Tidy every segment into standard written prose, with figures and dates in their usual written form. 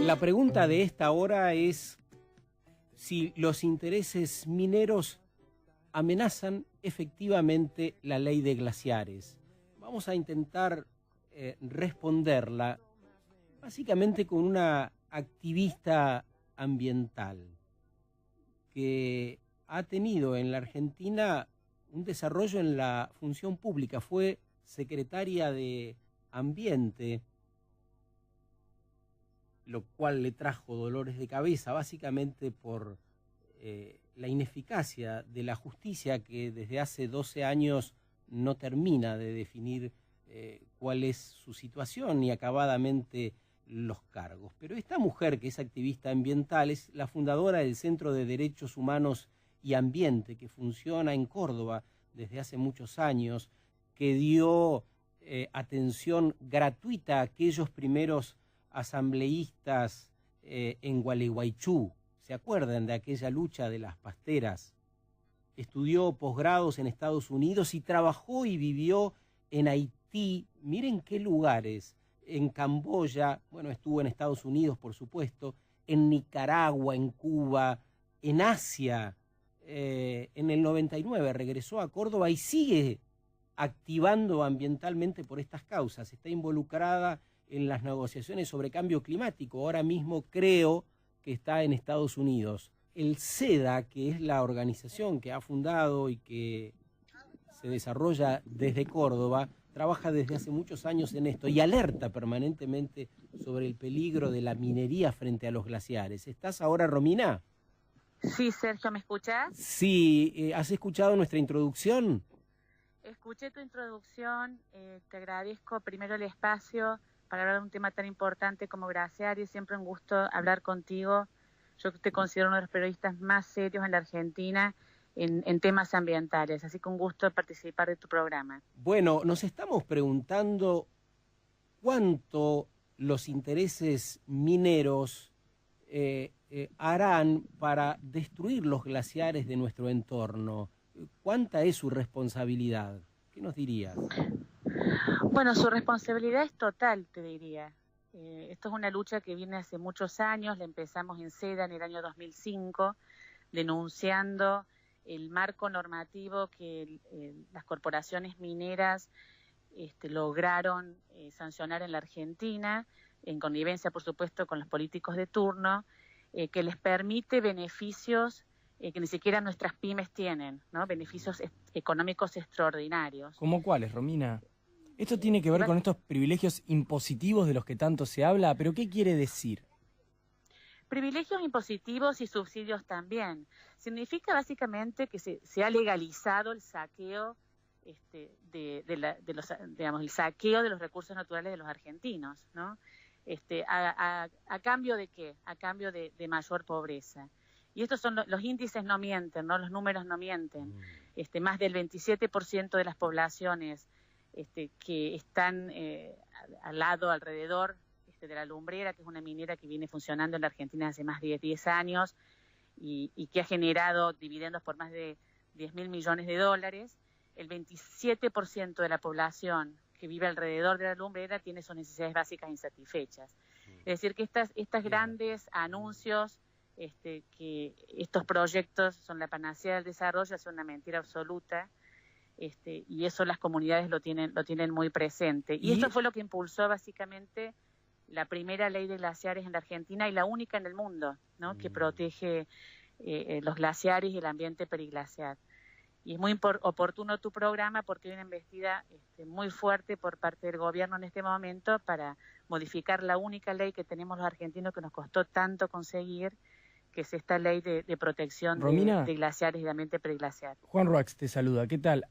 La pregunta de esta hora es si los intereses mineros amenazan efectivamente la ley de glaciares. Vamos a intentar responderla básicamente con una activista ambiental que ha tenido en la Argentina un desarrollo en la función pública. Fue secretaria de Ambiente, lo cual le trajo dolores de cabeza, básicamente por la ineficacia de la justicia, que desde hace 12 años no termina de definir cuál es su situación ni acabadamente los cargos. Pero esta mujer, que es activista ambiental, es la fundadora del Centro de Derechos Humanos y Ambiente, que funciona en Córdoba desde hace muchos años, que dio atención gratuita a aquellos primeros asambleístas en Gualeguaychú. ¿Se acuerdan de aquella lucha de las pasteras? Estudió posgrados en Estados Unidos y trabajó y vivió en Haití. Miren qué lugares. En Camboya, bueno, estuvo en Estados Unidos, por supuesto, en Nicaragua, en Cuba, en Asia. En el 99 regresó a Córdoba y sigue activando ambientalmente por estas causas. Está involucrada en las negociaciones sobre cambio climático. Ahora mismo creo que está en Estados Unidos. El SEDA, que es la organización que ha fundado y que se desarrolla desde Córdoba, trabaja desde hace muchos años en esto y alerta permanentemente sobre el peligro de la minería frente a los glaciares. ¿Estás ahora, Romina? Sí, Sergio, ¿me escuchás? Sí, ¿has escuchado nuestra introducción? Escuché tu introducción, te agradezco primero el espacio para hablar de un tema tan importante como glaciares. Siempre un gusto hablar contigo. Yo te considero uno de los periodistas más serios en la Argentina en temas ambientales, así que un gusto participar de tu programa. Bueno, nos estamos preguntando cuánto los intereses mineros harán para destruir los glaciares de nuestro entorno. ¿Cuánta es su responsabilidad? ¿Qué nos dirías? Bueno, su responsabilidad es total, te diría. Esto es una lucha que viene hace muchos años. La empezamos en SEDA en el año 2005, denunciando el marco normativo que las corporaciones mineras lograron sancionar en la Argentina, en connivencia, por supuesto, con los políticos de turno, que les permite beneficios que ni siquiera nuestras pymes tienen, ¿no? Beneficios económicos extraordinarios. ¿Cómo cuáles, Romina? Esto tiene que ver con estos privilegios impositivos de los que tanto se habla, pero ¿qué quiere decir? Privilegios impositivos y subsidios también. Significa básicamente que se ha legalizado el saqueo el saqueo de los recursos naturales de los argentinos, ¿no? ¿A cambio de qué? A cambio de mayor pobreza. Y estos son los índices no mienten, ¿no? Los números no mienten. Más del 27% de las poblaciones que están alrededor de la Lumbrera, que es una minera que viene funcionando en la Argentina hace más de 10 años y que ha generado dividendos por más de 10.000 millones de dólares, el 27% de la población que vive alrededor de la Lumbrera tiene sus necesidades básicas insatisfechas. Es decir, que estas grandes anuncios, que estos proyectos son la panacea del desarrollo, es una mentira absoluta. Y eso las comunidades lo tienen muy presente. Y esto fue lo que impulsó básicamente la primera ley de glaciares en la Argentina y la única en el mundo, ¿no? Que protege los glaciares y el ambiente periglaciar. Y es muy oportuno tu programa porque hay una embestida muy fuerte por parte del gobierno en este momento para modificar la única ley que tenemos los argentinos que nos costó tanto conseguir, que es esta ley de protección de glaciares y de ambiente periglaciar. Juan Roax te saluda, ¿qué tal?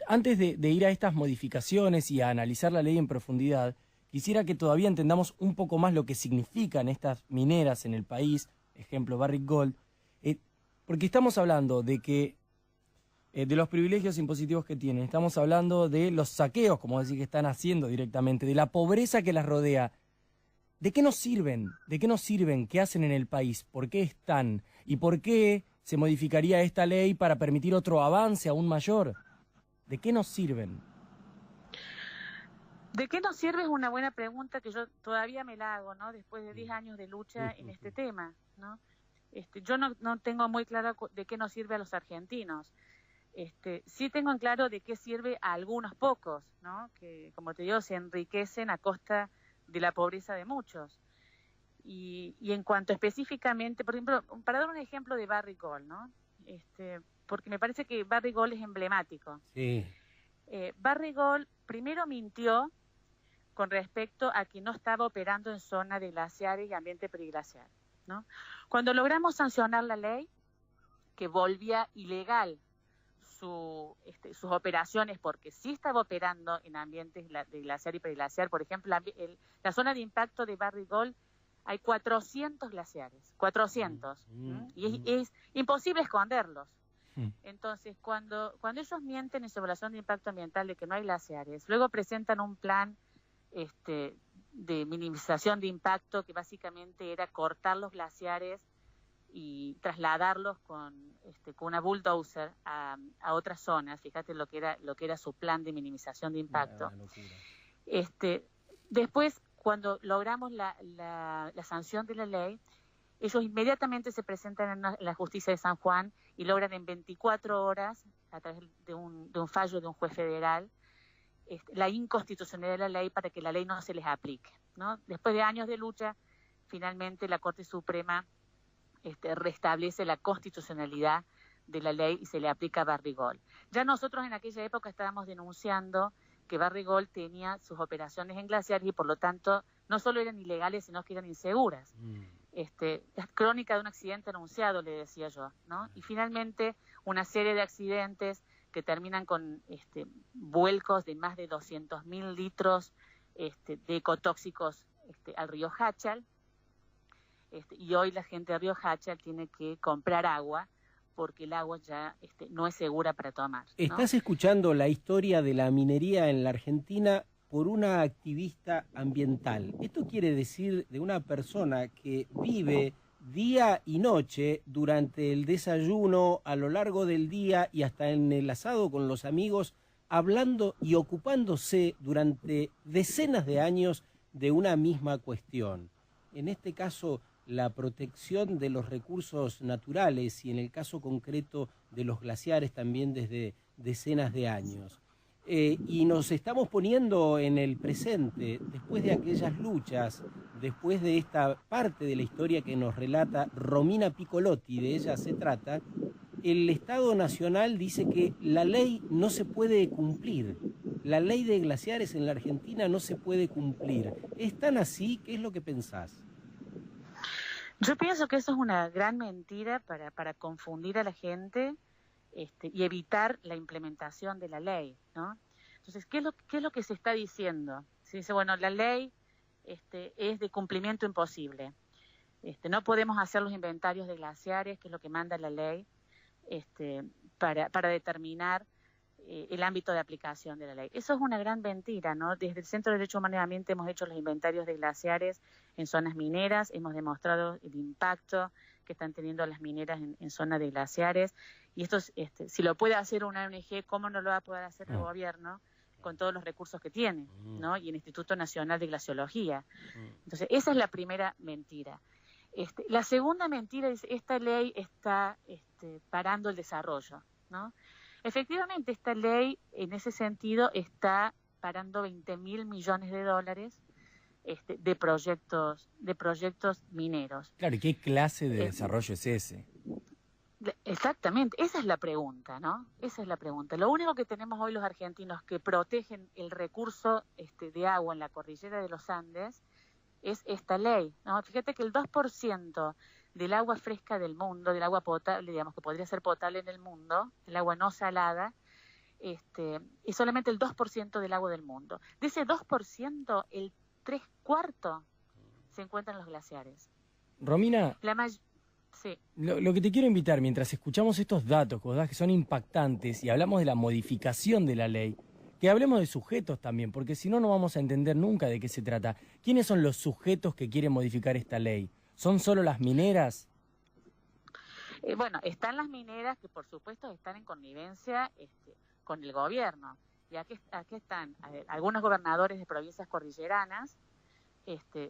Antes de ir a estas modificaciones y a analizar la ley en profundidad, quisiera que todavía entendamos un poco más lo que significan estas mineras en el país, ejemplo Barrick Gold, porque estamos hablando de que de los privilegios impositivos que tienen, estamos hablando de los saqueos, como decir, que están haciendo directamente, de la pobreza que las rodea. ¿De qué nos sirven? ¿De qué nos sirven? ¿Qué hacen en el país? ¿Por qué están? ¿Y por qué se modificaría esta ley para permitir otro avance aún mayor? ¿De qué nos sirven? ¿De qué nos sirve? Es una buena pregunta que yo todavía me la hago, ¿no? Después de 10 años de lucha en este tema, ¿no? Yo no tengo muy claro de qué nos sirve a los argentinos. Sí tengo en claro de qué sirve a algunos pocos, ¿no? Que, como te digo, se enriquecen a costa de la pobreza de muchos. Y en cuanto específicamente, por ejemplo, para dar un ejemplo de Barrick Gold, ¿no? Porque me parece que Barrick Gold es emblemático. Sí. Barrick Gold primero mintió con respecto a que no estaba operando en zona de glaciares y ambiente periglaciar, ¿no? Cuando logramos sancionar la ley que volvía ilegal sus operaciones, porque sí estaba operando en ambientes de glaciar y periglaciar, por ejemplo, la zona de impacto de Barrick Gold hay 400 glaciares, 400, y es imposible esconderlos. Entonces, cuando ellos mienten en su evaluación de impacto ambiental de que no hay glaciares, luego presentan un plan de minimización de impacto que básicamente era cortar los glaciares y trasladarlos con una bulldozer a otras zonas. Fíjate lo que era su plan de minimización de impacto. Después, cuando logramos la sanción de la ley, ellos inmediatamente se presentan en la justicia de San Juan y logran en 24 horas, a través de un fallo de un juez federal, la inconstitucionalidad de la ley para que la ley no se les aplique, ¿no? Después de años de lucha, finalmente la Corte Suprema restablece la constitucionalidad de la ley y se le aplica a Barrick Gold. Ya nosotros en aquella época estábamos denunciando que Barrick Gold tenía sus operaciones en glaciares y por lo tanto no solo eran ilegales, sino que eran inseguras. Es crónica de un accidente anunciado, le decía yo, ¿no? Y finalmente una serie de accidentes que terminan con vuelcos de más de 200.000 litros de ecotóxicos al río Hachal, y hoy la gente del río Hachal tiene que comprar agua porque el agua ya no es segura para tomar, ¿no? Estás escuchando la historia de la minería en la Argentina por una activista ambiental. Esto quiere decir de una persona que vive día y noche durante el desayuno, a lo largo del día y hasta en el asado con los amigos, hablando y ocupándose durante decenas de años de una misma cuestión. En este caso, la protección de los recursos naturales y en el caso concreto de los glaciares también desde decenas de años. Y nos estamos poniendo en el presente, después de aquellas luchas, después de esta parte de la historia que nos relata Romina Piccolotti, de ella se trata. El Estado Nacional dice que la ley no se puede cumplir, la ley de glaciares en la Argentina no se puede cumplir. ¿Es tan así? ¿Qué es lo que pensás? Yo pienso que eso es una gran mentira para confundir a la gente y evitar la implementación de la ley, ¿no? Entonces, ¿qué es lo que se está diciendo? Se dice, bueno, la ley es de cumplimiento imposible. No podemos hacer los inventarios de glaciares, que es lo que manda la ley, para determinar el ámbito de aplicación de la ley. Eso es una gran mentira, ¿no? Desde el Centro de Derechos Humanos y Ambiente hemos hecho los inventarios de glaciares en zonas mineras, hemos demostrado el impacto que están teniendo las mineras en zonas de glaciares, y esto si lo puede hacer una ONG, ¿cómo no lo va a poder hacer el gobierno con todos los recursos que tiene, ¿no? Y el Instituto Nacional de Glaciología. Entonces, esa es la primera mentira. La segunda mentira es esta ley está parando el desarrollo, ¿no? Efectivamente, esta ley, en ese sentido, está parando 20.000 millones de dólares de proyectos mineros. Claro, ¿y qué clase de desarrollo es ese? Exactamente, esa es la pregunta, ¿no? Esa es la pregunta. Lo único que tenemos hoy los argentinos que protegen el recurso de agua en la cordillera de los Andes es esta ley, ¿no? Fíjate que el 2% del agua fresca del mundo, del agua potable, digamos, que podría ser potable en el mundo, el agua no salada, es solamente el 2% del agua del mundo. De ese 2%, el 3/4 se encuentra en los glaciares. Romina, sí. Lo que te quiero invitar, mientras escuchamos estos datos que son impactantes y hablamos de la modificación de la ley, que hablemos de sujetos también, porque si no, no vamos a entender nunca de qué se trata. ¿Quiénes son los sujetos que quieren modificar esta ley? ¿Son solo las mineras? Bueno, están las mineras que por supuesto están en connivencia con el gobierno. Y aquí están algunos gobernadores de provincias cordilleranas,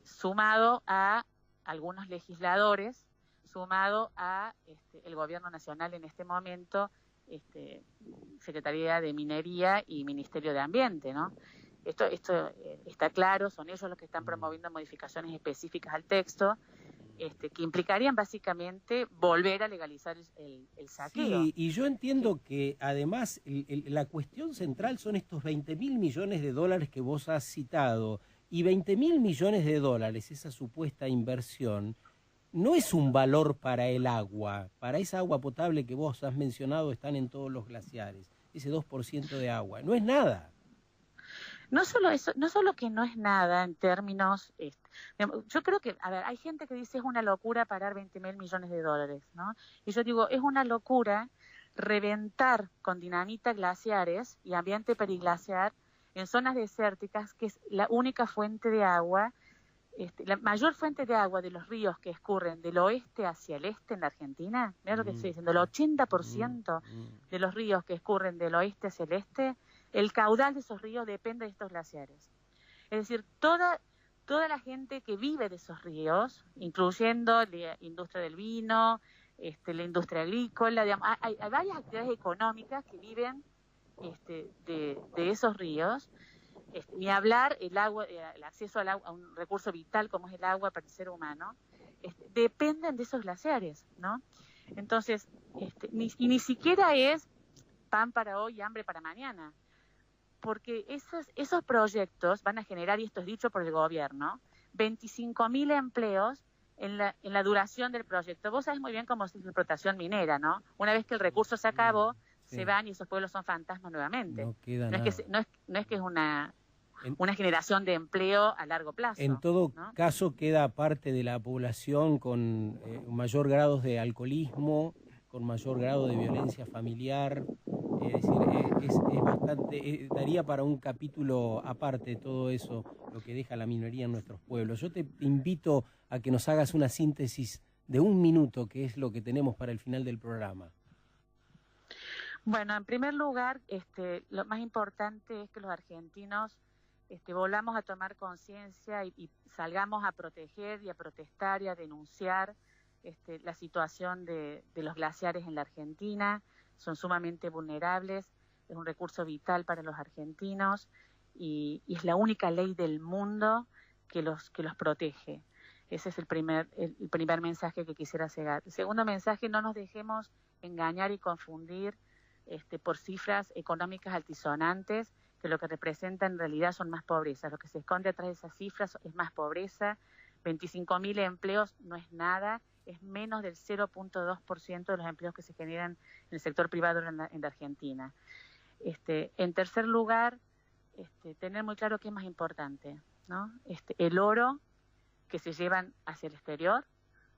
sumado a algunos legisladores, sumado a el gobierno nacional en este momento, Secretaría de Minería y Ministerio de Ambiente, ¿no? Esto está claro, son ellos los que están promoviendo modificaciones específicas al texto, que implicarían básicamente volver a legalizar el saqueo. Sí, y yo entiendo que además la cuestión central son estos 20.000 millones de dólares que vos has citado, y 20.000 millones de dólares, esa supuesta inversión, no es un valor para el agua, para esa agua potable que vos has mencionado, están en todos los glaciares, ese 2% de agua, no es nada. No solo eso, no solo que no es nada en términos, yo creo que, a ver, hay gente que dice es una locura parar 20.000 millones de dólares, ¿no? Y yo digo, es una locura reventar con dinamita glaciares y ambiente periglaciar en zonas desérticas, que es la única fuente de agua, la mayor fuente de agua de los ríos que escurren del oeste hacia el este en la Argentina. Mira lo que estoy diciendo, el 80% de los ríos que escurren del oeste hacia el este, el caudal de esos ríos depende de estos glaciares. Es decir, toda la gente que vive de esos ríos, incluyendo la industria del vino, la industria agrícola, digamos, hay varias actividades económicas que viven de esos ríos. Ni hablar el agua, el acceso al agua, a un recurso vital como es el agua para el ser humano, dependen de esos glaciares, ¿no? Entonces, ni siquiera es pan para hoy y hambre para mañana, porque esos proyectos van a generar, y esto es dicho por el gobierno, 25.000 empleos en la duración del proyecto. Vos sabés muy bien cómo es la explotación minera, ¿no? Una vez que el recurso se acabó, se van y esos pueblos son fantasmas nuevamente. No queda nada. No es que es una generación de empleo a largo plazo. En todo ¿no? caso, queda parte de la población con mayor grado de alcoholismo, con mayor grado de violencia familiar. Es decir, es bastante, daría para un capítulo aparte todo eso, lo que deja la minoría en nuestros pueblos. Yo te invito a que nos hagas una síntesis de 1 minuto, que es lo que tenemos para el final del programa. Bueno, en primer lugar, lo más importante es que los argentinos volvamos a tomar conciencia y salgamos a proteger y a protestar y a denunciar la situación de los glaciares en la Argentina. Son sumamente vulnerables, es un recurso vital para los argentinos y es la única ley del mundo que los protege. Ese es el primer mensaje que quisiera llegar. El segundo mensaje, no nos dejemos engañar y confundir por cifras económicas altisonantes, que lo que representan en realidad son más pobreza. Lo que se esconde atrás de esas cifras es más pobreza. 25.000 empleos no es nada, es menos del 0.2% de los empleos que se generan en el sector privado en la Argentina. En tercer lugar, tener muy claro qué es más importante, ¿no? El oro que se llevan hacia el exterior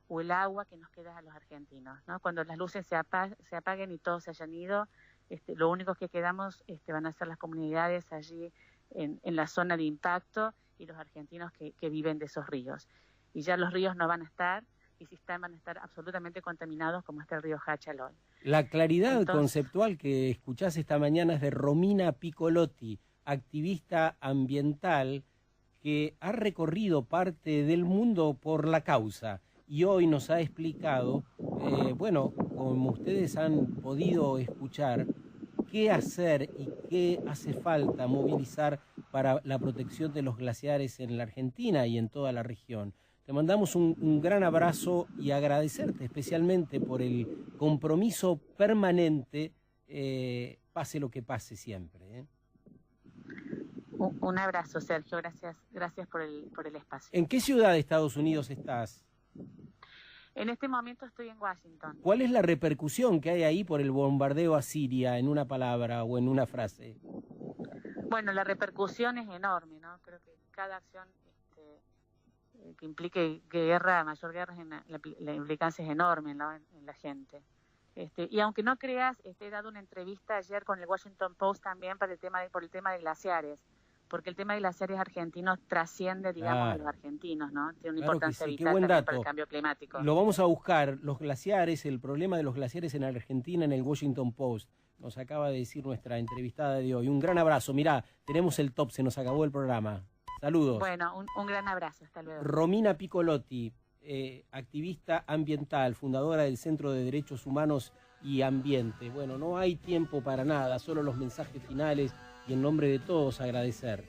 o el agua que nos queda a los argentinos, ¿no? Cuando las luces se apaguen y todos se hayan ido, lo único que quedamos van a ser las comunidades allí en la zona de impacto y los argentinos que viven de esos ríos. Y ya los ríos no van a estar, y si están, van a estar absolutamente contaminados, como está el río Hachalón hoy. La claridad conceptual que escuchás esta mañana es de Romina Piccolotti, activista ambiental que ha recorrido parte del mundo por la causa y hoy nos ha explicado, como ustedes han podido escuchar, qué hacer y qué hace falta movilizar para la protección de los glaciares en la Argentina y en toda la región. Te mandamos un gran abrazo y agradecerte especialmente por el compromiso permanente, pase lo que pase siempre. Un abrazo, Sergio, gracias por el espacio. ¿En qué ciudad de Estados Unidos estás? En este momento estoy en Washington. ¿Cuál es la repercusión que hay ahí por el bombardeo a Siria, en una palabra o en una frase? Bueno, la repercusión es enorme, ¿no? Creo que cada acción que implique guerra, mayor guerra, la implicancia es enorme, ¿no? en la gente. Y aunque no creas, he dado una entrevista ayer con el Washington Post también por el tema de glaciares, porque el tema de glaciares argentinos trasciende, digamos, a los argentinos, ¿no? Tiene una importancia vital también para el cambio climático. Lo vamos a buscar, los glaciares, el problema de los glaciares en Argentina en el Washington Post. nos acaba de decir nuestra entrevistada de hoy. Un gran abrazo. Mirá, tenemos el top, se nos acabó el programa. Saludos. Bueno, un gran abrazo. Hasta luego. Romina Piccolotti, activista ambiental, fundadora del Centro de Derechos Humanos y Ambiente. Bueno, no hay tiempo para nada, solo los mensajes finales y en nombre de todos agradecer.